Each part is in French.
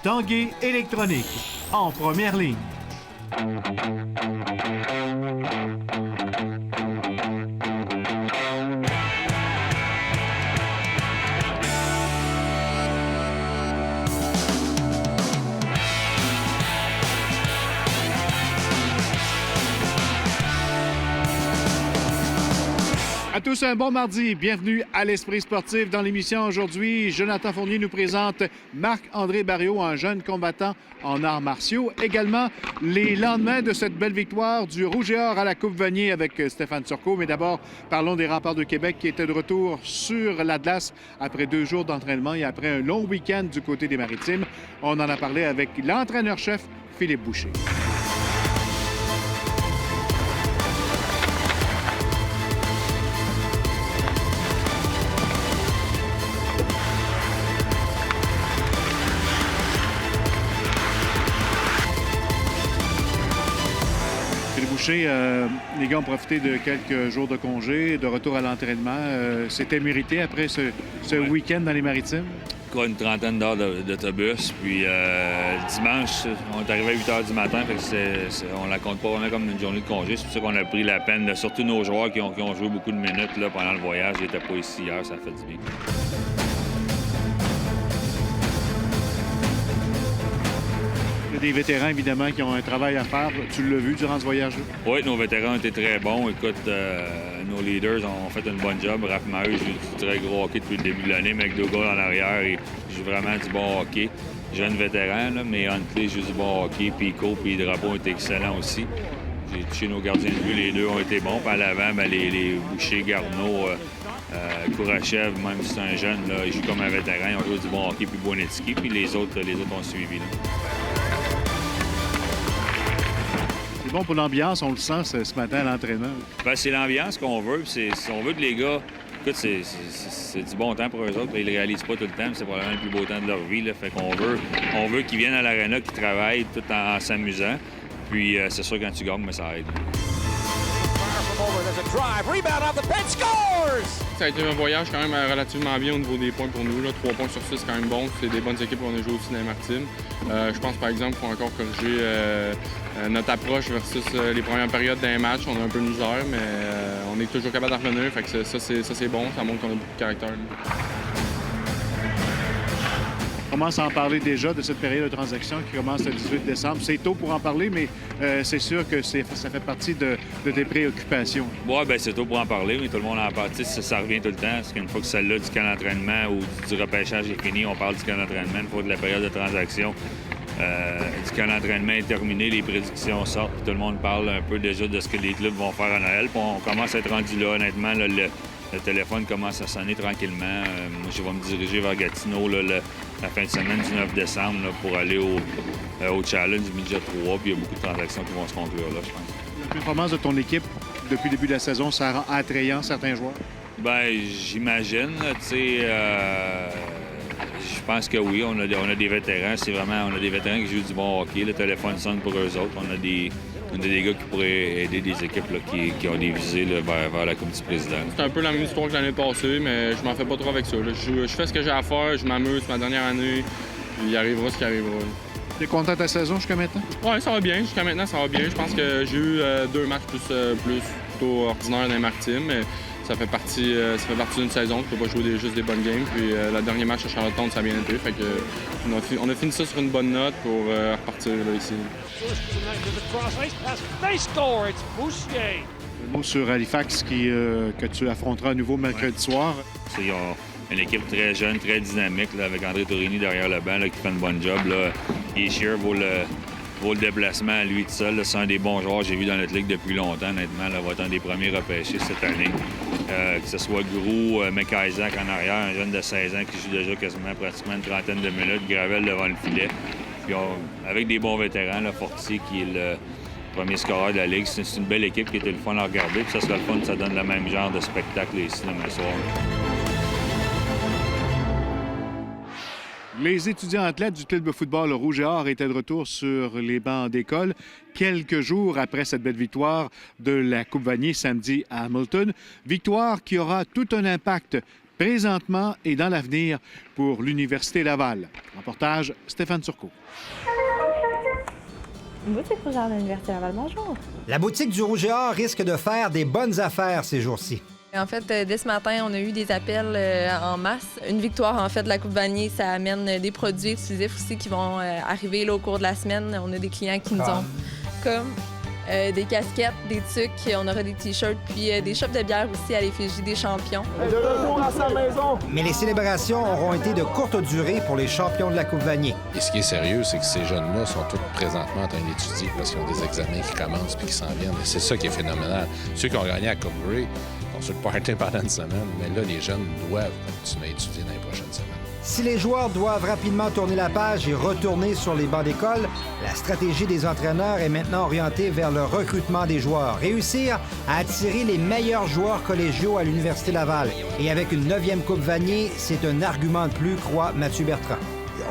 Tanguay électronique, en première ligne. À tous, un bon mardi. Bienvenue à l'Esprit sportif. Dans l'émission aujourd'hui, Jonathan Fournier nous présente Marc-André Barriault, un jeune combattant en arts martiaux. Également, les lendemains de cette belle victoire du Rouge et Or à la Coupe Vanier avec Stéphane Turcot. Mais d'abord, parlons des Remparts de Québec qui étaient de retour sur l'Atlas après 2 jours d'entraînement et après un long week-end du côté des Maritimes. On en a parlé avec l'entraîneur-chef Philippe Boucher. Les gars ont profité de quelques jours de congé, de retour à l'entraînement. C'était mérité après ce week-end dans les Maritimes? Quoi, une trentaine d'heures d'autobus. Puis dimanche, on est arrivé à 8 h du matin. Fait que on la compte pas vraiment comme une journée de congé. C'est pour ça qu'on a pris la peine. Surtout nos joueurs qui ont joué beaucoup de minutes là, pendant le voyage. Ils n'étaient pas ici hier. Ça fait du bien. Il y a des vétérans, évidemment, qui ont un travail à faire. Tu l'as vu durant ce voyage-là? Oui, nos vétérans ont été très bons. Écoute, nos leaders ont fait un bon job. Raph Maheu joue du très gros hockey depuis le début de l'année. McDougall en arrière, il joue vraiment du bon hockey. Jeune vétéran, là, mais Huntley joue du bon hockey. Pico puis Drapeau ont été excellents aussi. J'ai touché nos gardiens de but, les deux ont été bons. Puis à l'avant, les Boucher, Garneau, Kourachev, même si c'est un jeune, là, il joue comme un vétéran. Ils ont joué du bon hockey, puis Bonetski. Puis les autres ont suivi. Là. Bon pour l'ambiance, on le sent ce matin à l'entraînement. Bien, c'est l'ambiance qu'on veut. On veut que les gars... Écoute, c'est du bon temps pour eux autres. Ils ne le réalisent pas tout le temps. C'est probablement le plus beau temps de leur vie. Là. Fait qu'on veut qu'ils viennent à l'aréna, qu'ils travaillent tout en s'amusant. Puis c'est sûr, quand tu gagnes, mais ça aide. Ça a été un voyage quand même relativement bien au niveau des points pour nous. Là. 3 points sur 6, c'est quand même bon. C'est des bonnes équipes qu'on a joué aussi dans les Maritimes. Je pense, par exemple, qu'il faut encore corriger notre approche versus les premières périodes d'un match. On a un peu de misère, mais on est toujours capable d'en revenir. Fait que ça, c'est bon. Ça montre qu'on a beaucoup de caractère. Là. On commence à en parler déjà de cette période de transaction qui commence le 18 décembre. C'est tôt pour en parler, mais c'est sûr que ça fait partie de tes préoccupations. Oui, bien, c'est tôt pour en parler, mais tout le monde en parle. Ça revient tout le temps. Parce qu'une fois que celle-là du camp d'entraînement ou du repêchage est fini, on parle du camp d'entraînement. Une fois de la période de transaction, du camp d'entraînement est terminé, les prédictions sortent, puis tout le monde parle un peu déjà de ce que les clubs vont faire à Noël. Puis on commence à être rendu là, honnêtement. Là, le téléphone commence à sonner tranquillement. Moi, je vais me diriger vers Gatineau la fin de semaine du 9 décembre là, pour aller au Challenge Midget 3. Puis il y a beaucoup de transactions qui vont se conclure là, je pense. La performance de ton équipe depuis le début de la saison, ça rend attrayant certains joueurs? Bien, j'imagine. Tu sais, je pense que oui. On a des vétérans. On a des vétérans qui jouent du bon hockey. Le téléphone sonne pour eux autres. On a des gars qui pourraient aider des équipes là, qui ont des visées là, vers la Coupe du Président. C'est un peu la même histoire que l'année passée, mais je m'en fais pas trop avec ça. Là. Je fais ce que j'ai à faire, je m'amuse, c'est ma dernière année, puis il arrivera ce qui arrivera. Tu es content de ta saison jusqu'à maintenant? Oui, ça va bien. Jusqu'à maintenant, ça va bien. Je pense que j'ai eu 2 matchs plutôt ordinaires dans les Maritimes, mais ça fait partie d'une saison. Tu peux pas jouer juste des bonnes games. Puis le dernier match à Charlottetown, ça a bien été. Fait que, on a fini ça sur une bonne note pour repartir là, ici. Un mot sur Halifax que tu affronteras à nouveau mercredi soir. Ils ont une équipe très jeune, très dynamique, là, avec André Torini derrière le banc là, qui fait une bonne job. Ishier vaut le déplacement à lui tout seul. C'est un des bons joueurs que j'ai vu dans notre ligue depuis longtemps, honnêtement. Là, va être un des premiers repêchés cette année. Que ce soit Grou, McIsaac en arrière, un jeune de 16 ans qui joue déjà pratiquement une trentaine de minutes, Gravel devant le filet. Puis avec des bons vétérans, là, Fortier qui est le premier scoreur de la Ligue. C'est une belle équipe qui était le fun à regarder. Puis ça sera le fun, ça donne le même genre de spectacle ici demain soir. Les étudiants athlètes du club de football Rouge et Or étaient de retour sur les bancs d'école quelques jours après cette belle victoire de la Coupe Vanier samedi à Hamilton. Victoire qui aura tout un impact présentement et dans l'avenir pour l'Université Laval. Reportage Stéphane Turcot. Boutique Rouge et Or de l'Université Laval, bonjour. La boutique du Rouge et Or risque de faire des bonnes affaires ces jours-ci. En fait, dès ce matin, on a eu des appels en masse. Une victoire, en fait, de la Coupe Vanier, ça amène des produits exclusifs aussi qui vont arriver là, au cours de la semaine. On a des clients qui nous ont comme des casquettes, des tucs, on aura des T-shirts, puis des chopes de bière aussi à l'effigie des champions. De retour à sa maison! Mais les célébrations auront été de courte durée pour les champions de la Coupe Vanier. Et ce qui est sérieux, c'est que ces jeunes-là sont tous présentement en train d'étudier parce qu'ils ont des examens qui commencent puis qui s'en viennent. Et c'est ça qui est phénoménal. Ceux qui ont gagné à Coupe Grey ont sur le party pendant une semaine, mais là, les jeunes doivent continuer à étudier dans les prochaines semaines. Si les joueurs doivent rapidement tourner la page et retourner sur les bancs d'école, la stratégie des entraîneurs est maintenant orientée vers le recrutement des joueurs. Réussir à attirer les meilleurs joueurs collégiaux à l'Université Laval. Et avec une 9e Coupe Vanier, c'est un argument de plus, croit Mathieu Bertrand.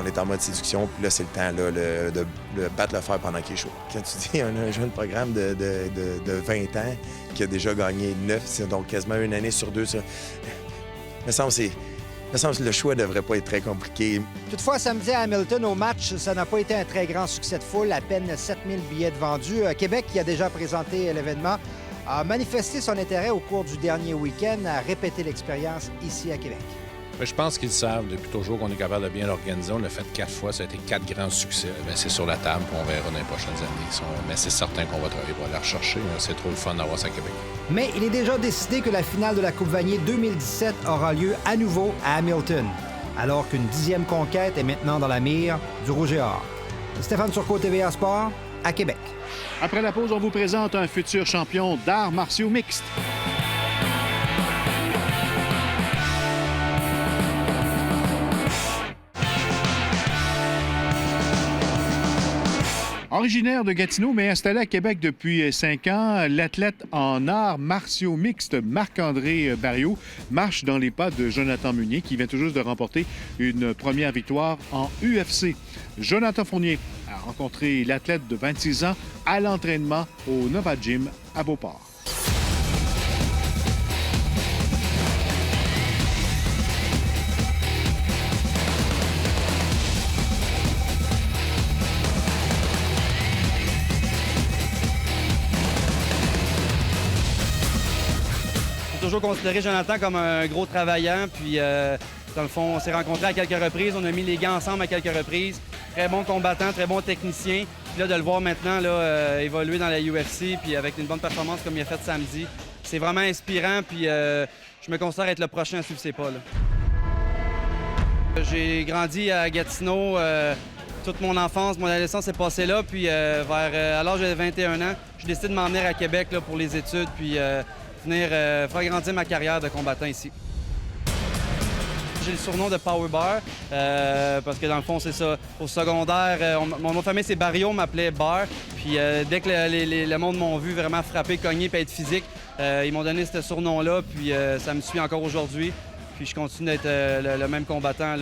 On est en mode séduction, puis là, c'est le temps là, de battre le fer pendant qu'il est chaud. Quand tu dis on a un jeune programme de 20 ans qui a déjà gagné 9, c'est donc quasiment une année sur deux. Ça. Il me semble que le choix ne devrait pas être très compliqué. Toutefois, samedi à Hamilton, au match, ça n'a pas été un très grand succès de foule, à peine 7000 billets de vendus. Québec, qui a déjà présenté l'événement, a manifesté son intérêt au cours du dernier week-end à répéter l'expérience ici à Québec. Je pense qu'ils savent depuis toujours qu'on est capable de bien l'organiser. On l'a fait 4 fois, ça a été 4 grands succès. Bien, c'est sur la table, puis on verra dans les prochaines années. Mais c'est certain qu'on va travailler pour aller la rechercher. C'est trop le fun d'avoir ça à Québec. Mais il est déjà décidé que la finale de la Coupe Vanier 2017 aura lieu à nouveau à Hamilton, alors qu'une 10e conquête est maintenant dans la mire du Rouge et Or. Stéphane Turcot, TVA Sport, à Québec. Après la pause, on vous présente un futur champion d'arts martiaux mixtes. Originaire de Gatineau, mais installé à Québec depuis 5 ans, l'athlète en arts martiaux mixtes Marc-André Barriault marche dans les pas de Jonathan Meunier, qui vient tout juste de remporter une première victoire en UFC. Jonathan Fournier a rencontré l'athlète de 26 ans à l'entraînement au Nova Gym à Beauport. Toujours considéré Jonathan comme un gros travaillant, puis dans le fond, on s'est rencontrés à quelques reprises, on a mis les gants ensemble à quelques reprises. Très bon combattant, très bon technicien. Puis là, de le voir maintenant là, évoluer dans la UFC, puis avec une bonne performance comme il a fait samedi, c'est vraiment inspirant, puis je me considère être le prochain à suivre ses pas. J'ai grandi à Gatineau, toute mon enfance, mon adolescence s'est passée là, puis à l'âge de 21 ans, j'ai décidé de m'en venir à Québec là, pour les études, puis venir faire grandir ma carrière de combattant ici. J'ai le surnom de Power Bar parce que dans le fond, c'est ça. Au secondaire, mon nom de famille, c'est Barriault, on m'appelait Bar. Puis dès que le monde m'ont vu vraiment frapper, cogner et être physique, ils m'ont donné ce surnom-là. Puis ça me suit encore aujourd'hui. Puis je continue d'être le même combattant.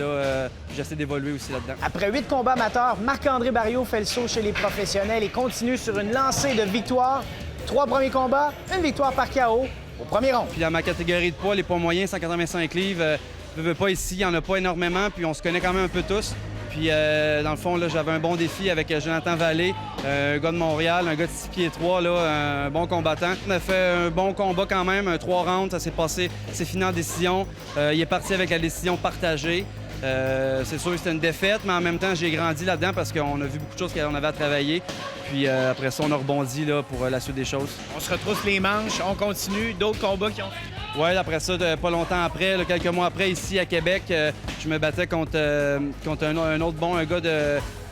J'essaie d'évoluer aussi là-dedans. Après 8 combats amateurs, Marc-André Barriault fait le saut chez les professionnels et continue sur une lancée de victoires. 3 premiers combats, une victoire par KO au premier round. Puis dans ma catégorie de poids, les poids moyens, 185 livres, je veux pas ici, il n'y en a pas énormément, puis on se connaît quand même un peu tous. Puis dans le fond, là, j'avais un bon défi avec Jonathan Vallée, un gars de Montréal, un gars de 6 pieds 3, là, un bon combattant. On a fait un bon combat quand même, un 3 rounds, ça s'est passé, c'est fini en décision. Il est parti avec la décision partagée. C'est sûr que c'était une défaite, mais en même temps, j'ai grandi là-dedans parce qu'on a vu beaucoup de choses qu'on avait à travailler. Puis après ça, on a rebondi là, pour la suite des choses. On se retrousse les manches, on continue, d'autres combats qui ont... Oui, après ça, pas longtemps après, là, quelques mois après, ici à Québec, je me battais contre un autre bon, un gars du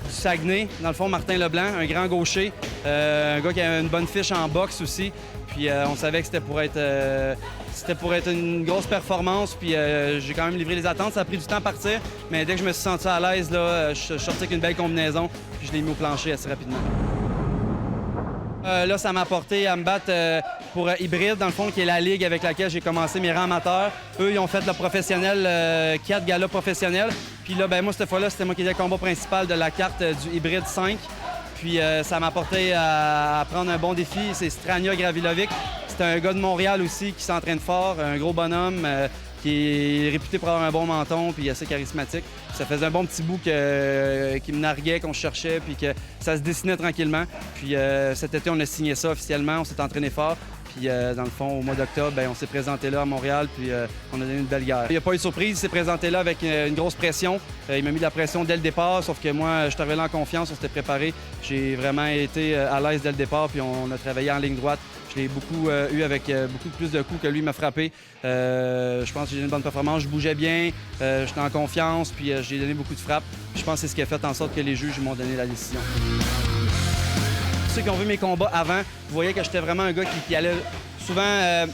Saguenay, dans le fond, Martin Leblanc, un grand gaucher, un gars qui a une bonne fiche en boxe aussi. Puis on savait que c'était pour être une grosse performance, puis j'ai quand même livré les attentes. Ça a pris du temps à partir, mais dès que je me suis senti à l'aise, là, je suis sorti avec une belle combinaison, puis je l'ai mis au plancher assez rapidement. Là, ça m'a apporté à me battre pour Hybride, dans le fond, qui est la ligue avec laquelle j'ai commencé mes rangs amateurs. Eux, ils ont fait le professionnel, 4 galas professionnels. Puis là, ben moi, cette fois-là, c'était moi qui étais le combat principal de la carte du Hybride 5. Puis ça m'a apporté à prendre un bon défi. C'est Strania Gravilovic. C'est un gars de Montréal aussi qui s'entraîne fort, un gros bonhomme. qui est réputé pour avoir un bon menton puis assez charismatique. Ça faisait un bon petit bout qui me narguait, qu'on cherchait, puis que ça se dessinait tranquillement. Puis cet été, on a signé ça officiellement, on s'est entraîné fort. Puis dans le fond, au mois d'octobre, on s'est présenté là à Montréal, puis on a donné une belle guerre. Il n'y a pas eu de surprise, il s'est présenté là avec une grosse pression. Il m'a mis de la pression dès le départ, sauf que moi, je suis arrivé là en confiance, on s'était préparé. J'ai vraiment été à l'aise dès le départ, puis on a travaillé en ligne droite. Je l'ai beaucoup eu avec beaucoup plus de coups que lui m'a frappé. Je pense que j'ai donné une bonne performance, je bougeais bien, j'étais en confiance, puis j'ai donné beaucoup de frappes. Je pense que c'est ce qui a fait en sorte que les juges m'ont donné la décision. Ceux qui ont vu mes combats avant, vous voyez que j'étais vraiment un gars qui allait souvent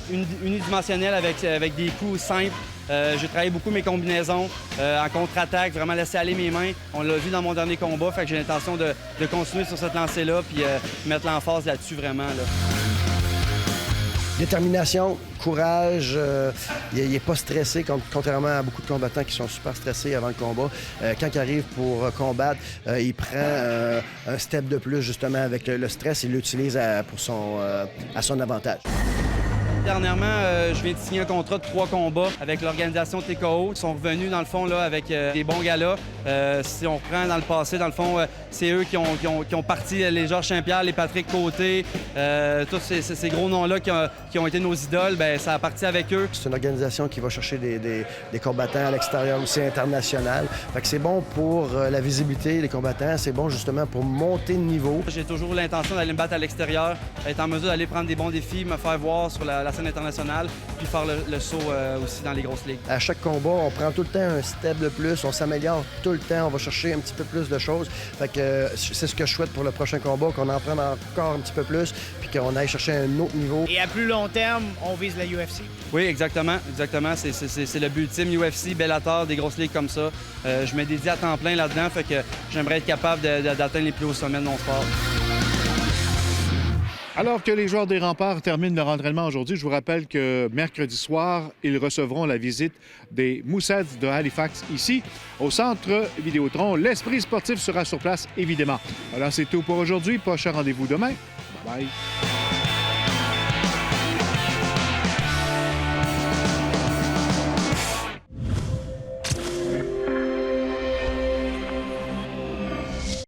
unidimensionnel avec des coups simples. J'ai travaillé beaucoup mes combinaisons en contre-attaque, vraiment laisser aller mes mains. On l'a vu dans mon dernier combat, fait que j'ai l'intention de continuer sur cette lancée-là puis mettre l'emphase là-dessus vraiment. Là. Détermination, courage, il n'est pas stressé, contrairement à beaucoup de combattants qui sont super stressés avant le combat. Quand il arrive pour combattre, il prend un step de plus justement avec le stress et l'utilise à son avantage. Dernièrement, je viens de signer un contrat de 3 combats avec l'organisation TKO. Ils sont revenus, dans le fond, là, avec des bons galas. Si on reprend dans le passé, dans le fond, c'est eux qui ont parti les Georges Saint-Pierre, les Patrick Côté, tous ces gros noms-là qui ont été nos idoles, ça a parti avec eux. C'est une organisation qui va chercher des combattants à l'extérieur aussi international. Fait que c'est bon pour la visibilité des combattants, c'est bon justement pour monter de niveau. J'ai toujours l'intention d'aller me battre à l'extérieur, être en mesure d'aller prendre des bons défis, me faire voir sur la scène internationale, puis faire le saut aussi dans les grosses ligues. À chaque combat, on prend tout le temps un step de plus, on s'améliore tout le temps, on va chercher un petit peu plus de choses. Fait que c'est ce que je souhaite pour le prochain combat, qu'on en prenne encore un petit peu plus, puis qu'on aille chercher un autre niveau. Et à plus long terme, on vise la UFC? Oui, exactement. C'est le but ultime, UFC, Bellator, des grosses ligues comme ça. Je me dédie à temps plein là-dedans, fait que j'aimerais être capable d'atteindre les plus hauts sommets de mon sport. Alors que les joueurs des Remparts terminent leur entraînement aujourd'hui, je vous rappelle que mercredi soir, ils recevront la visite des Moussets de Halifax ici, au centre Vidéotron. L'Esprit sportif sera sur place, évidemment. Alors, c'est tout pour aujourd'hui. Prochain rendez-vous demain. Bye bye.